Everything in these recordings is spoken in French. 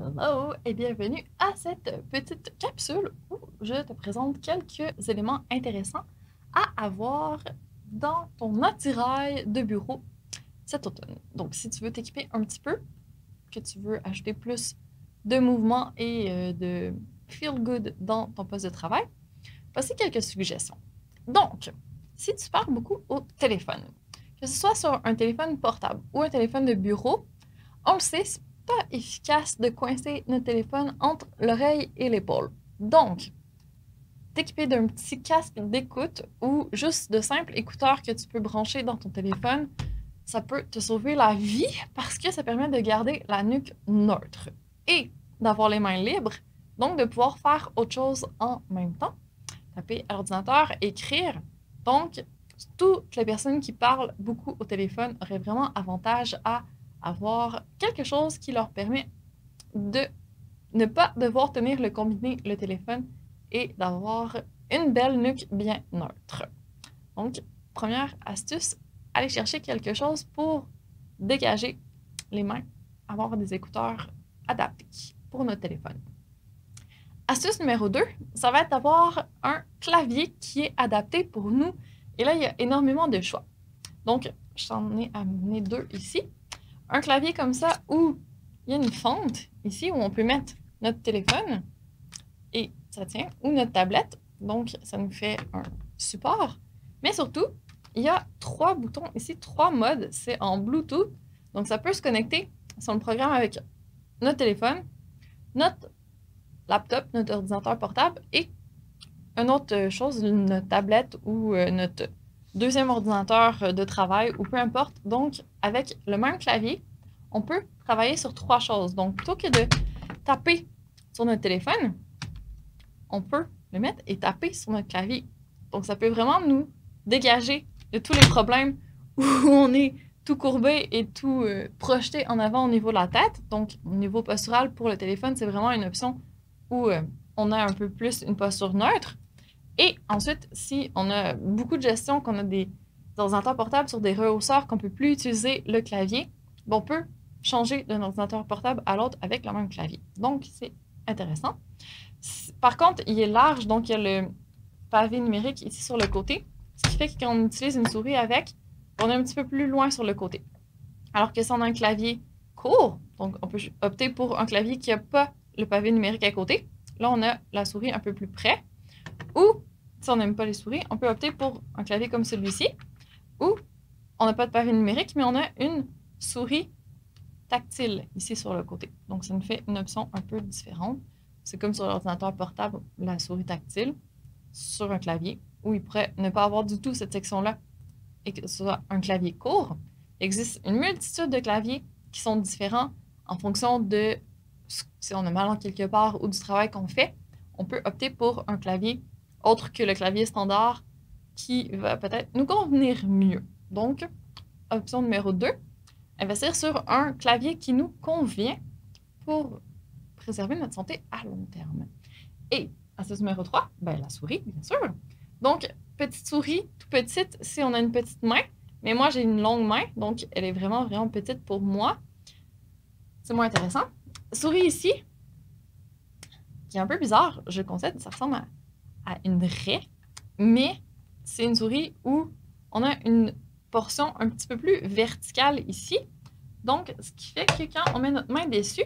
Hello et bienvenue à cette petite capsule où je te présente quelques éléments intéressants à avoir dans ton attirail de bureau cet automne. Donc, si tu veux t'équiper un petit peu, que tu veux ajouter plus de mouvement et de feel good dans ton poste de travail, voici quelques suggestions. Donc, si tu parles beaucoup au téléphone, que ce soit sur un téléphone portable ou un téléphone de bureau, on le sait, c'est pas efficace de coincer notre téléphone entre l'oreille et l'épaule. Donc, t'équiper d'un petit casque d'écoute ou juste de simples écouteurs que tu peux brancher dans ton téléphone, ça peut te sauver la vie parce que ça permet de garder la nuque neutre et d'avoir les mains libres, donc de pouvoir faire autre chose en même temps. Taper à l'ordinateur, écrire. Donc, toutes les personnes qui parlent beaucoup au téléphone auraient vraiment avantage à avoir quelque chose qui leur permet de ne pas devoir tenir le combiné, le téléphone, et d'avoir une belle nuque bien neutre. Donc, première astuce, aller chercher quelque chose pour dégager les mains, avoir des écouteurs adaptés pour notre téléphone. Astuce numéro 2, ça va être d'avoir un clavier qui est adapté pour nous. Et là, il y a énormément de choix. Donc, j'en ai amené deux ici. Un clavier comme ça où il y a une fente ici où on peut mettre notre téléphone et ça tient, ou notre tablette. Donc, ça nous fait un support. Mais surtout, il y a 3 boutons ici, 3 modes. C'est en Bluetooth. Donc, ça peut se connecter sur le programme avec notre téléphone, notre laptop, notre ordinateur portable et une autre chose, notre tablette ou notre deuxième ordinateur de travail ou peu importe. Donc, avec le même clavier, on peut travailler sur 3 choses. Donc, plutôt que de taper sur notre téléphone, on peut le mettre et taper sur notre clavier. Donc, ça peut vraiment nous dégager de tous les problèmes où on est tout courbé et tout projeté en avant au niveau de la tête. Donc, au niveau postural pour le téléphone, c'est vraiment une option où on a un peu plus une posture neutre. Et ensuite, si on a beaucoup de gestion, qu'on a des ordinateurs portables sur des rehausseurs, qu'on ne peut plus utiliser le clavier, on peut changer d'un ordinateur portable à l'autre avec le même clavier. Donc, c'est intéressant. Par contre, il est large, donc il y a le pavé numérique ici sur le côté, ce qui fait que quand on utilise une souris avec, on est un petit peu plus loin sur le côté. Alors que si on a un clavier court, donc on peut opter pour un clavier qui n'a pas le pavé numérique à côté. Là, on a la souris un peu plus près. Ou, si on n'aime pas les souris, on peut opter pour un clavier comme celui-ci, où on n'a pas de pavé numérique, mais on a une souris tactile ici sur le côté. Donc, ça nous fait une option un peu différente. C'est comme sur l'ordinateur portable, la souris tactile, sur un clavier, où il pourrait ne pas avoir du tout cette section-là et que ce soit un clavier court. Il existe une multitude de claviers qui sont différents en fonction de si on a mal en quelque part ou du travail qu'on fait. On peut opter pour un clavier autre que le clavier standard qui va peut-être nous convenir mieux. Donc, option numéro 2, investir sur un clavier qui nous convient pour préserver notre santé à long terme. Et astuce numéro 3, ben, la souris, bien sûr. Donc, petite souris, tout petite si on a une petite main, mais moi j'ai une longue main, donc elle est vraiment, vraiment petite pour moi. C'est moins intéressant. Souris ici, qui est un peu bizarre, je concède, ça ressemble à une raie, mais c'est une souris où on a une portion un petit peu plus verticale ici. Donc, ce qui fait que quand on met notre main dessus,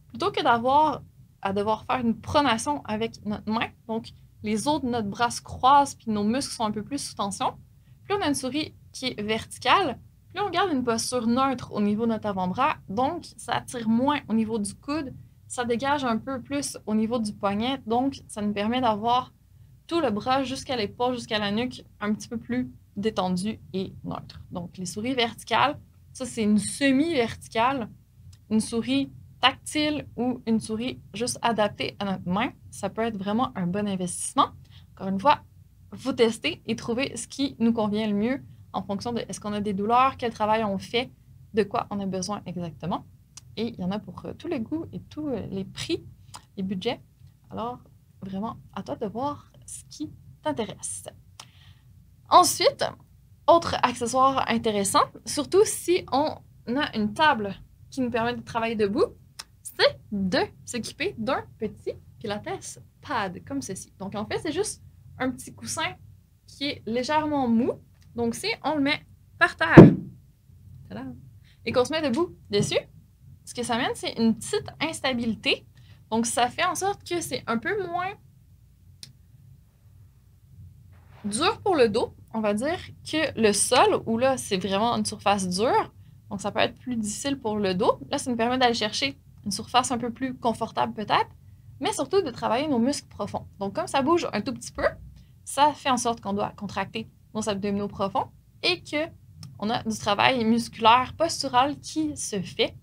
plutôt que d'avoir à devoir faire une pronation avec notre main, donc les os de notre bras se croisent puis nos muscles sont un peu plus sous tension, plus on a une souris qui est verticale, plus on garde une posture neutre au niveau de notre avant-bras, donc ça attire moins au niveau du coude, ça dégage un peu plus au niveau du poignet, donc ça nous permet d'avoir tout le bras jusqu'à l'épaule, jusqu'à la nuque, un petit peu plus détendu et neutre. Donc, les souris verticales, ça, c'est une semi-verticale, une souris tactile ou une souris juste adaptée à notre main. Ça peut être vraiment un bon investissement. Encore une fois, vous testez et trouvez ce qui nous convient le mieux en fonction de est-ce qu'on a des douleurs, quel travail on fait, de quoi on a besoin exactement. Et il y en a pour tous les goûts et tous les prix, les budgets. Alors, vraiment, à toi de voir ce qui t'intéresse. Ensuite, autre accessoire intéressant, surtout si on a une table qui nous permet de travailler debout, c'est de s'équiper d'un petit Pilates pad, comme ceci. Donc, en fait, c'est juste un petit coussin qui est légèrement mou. Donc, si on le met par terre, et qu'on se met debout dessus, ce que ça amène, c'est une petite instabilité. Donc, ça fait en sorte que c'est un peu moins dur pour le dos, on va dire, que le sol, où là, c'est vraiment une surface dure. Donc, ça peut être plus difficile pour le dos. Là, ça nous permet d'aller chercher une surface un peu plus confortable peut-être, mais surtout de travailler nos muscles profonds. Donc, comme ça bouge un tout petit peu, ça fait en sorte qu'on doit contracter nos abdominaux profonds et qu'on a du travail musculaire postural qui se fait.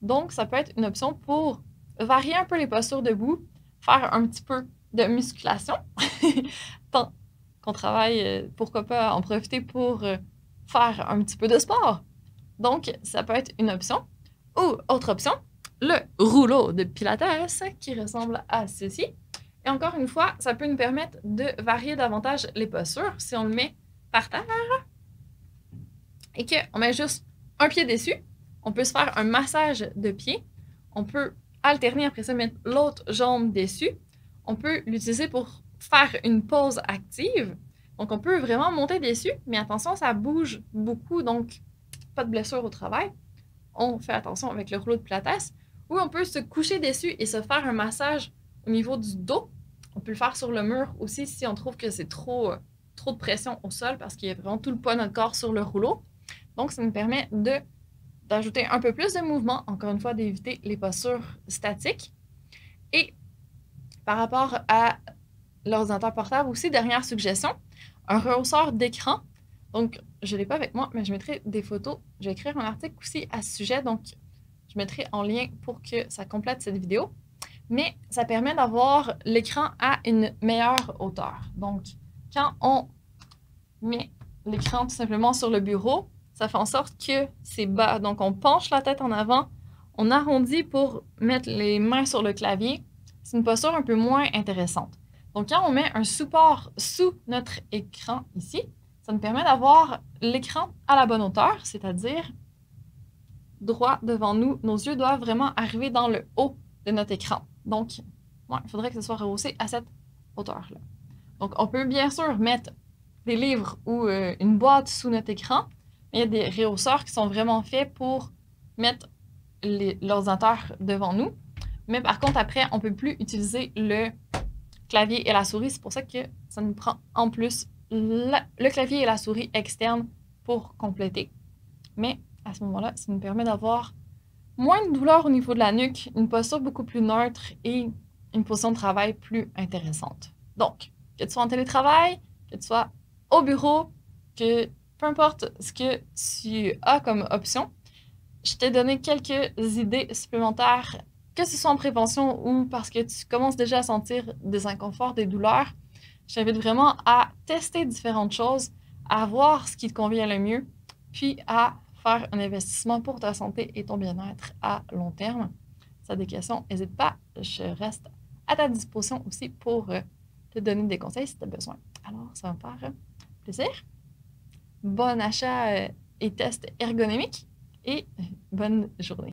Donc, ça peut être une option pour varier un peu les postures debout, faire un petit peu de musculation, tant qu'on travaille, pourquoi pas en profiter pour faire un petit peu de sport. Donc, ça peut être une option. Ou, autre option, le rouleau de Pilates qui ressemble à ceci. Et encore une fois, ça peut nous permettre de varier davantage les postures si on le met par terre et qu'on met juste un pied dessus. On peut se faire un massage de pied. On peut alterner après ça, mettre l'autre jambe dessus. On peut l'utiliser pour faire une pause active. Donc, on peut vraiment monter dessus, mais attention, ça bouge beaucoup, donc pas de blessure au travail. On fait attention avec le rouleau de Pilates. Ou on peut se coucher dessus et se faire un massage au niveau du dos. On peut le faire sur le mur aussi si on trouve que c'est trop de pression au sol parce qu'il y a vraiment tout le poids de notre corps sur le rouleau. Donc, ça nous permet d'ajouter un peu plus de mouvement, encore une fois, d'éviter les postures statiques. Et par rapport à l'ordinateur portable aussi, dernière suggestion, un rehausseur d'écran. Donc, je ne l'ai pas avec moi, mais je mettrai des photos. Je vais écrire un article aussi à ce sujet, donc je mettrai en lien pour que ça complète cette vidéo. Mais ça permet d'avoir l'écran à une meilleure hauteur. Donc, quand on met l'écran tout simplement sur le bureau, ça fait en sorte que c'est bas. Donc, on penche la tête en avant, on arrondit pour mettre les mains sur le clavier. C'est une posture un peu moins intéressante. Donc, quand on met un support sous notre écran ici, ça nous permet d'avoir l'écran à la bonne hauteur, c'est-à-dire droit devant nous. Nos yeux doivent vraiment arriver dans le haut de notre écran. Donc, ouais, il faudrait que ce soit rehaussé à cette hauteur-là. Donc, on peut bien sûr mettre des livres ou une boîte sous notre écran, mais il y a des rehausseurs qui sont vraiment faits pour mettre l'ordinateur devant nous. Mais par contre, après, on ne peut plus utiliser le clavier et la souris. C'est pour ça que ça nous prend en plus le clavier et la souris externe pour compléter. Mais à ce moment-là, ça nous permet d'avoir moins de douleur au niveau de la nuque, une posture beaucoup plus neutre et une position de travail plus intéressante. Donc, que tu sois en télétravail, que tu sois au bureau, que peu importe ce que tu as comme option, je t'ai donné quelques idées supplémentaires, que ce soit en prévention ou parce que tu commences déjà à sentir des inconforts, des douleurs. Je t'invite vraiment à tester différentes choses, à voir ce qui te convient le mieux, puis à faire un investissement pour ta santé et ton bien-être à long terme. Si tu as des questions, n'hésite pas, je reste à ta disposition aussi pour te donner des conseils si tu as besoin. Alors, ça va me faire plaisir. Bon achat et test ergonomique et bonne journée.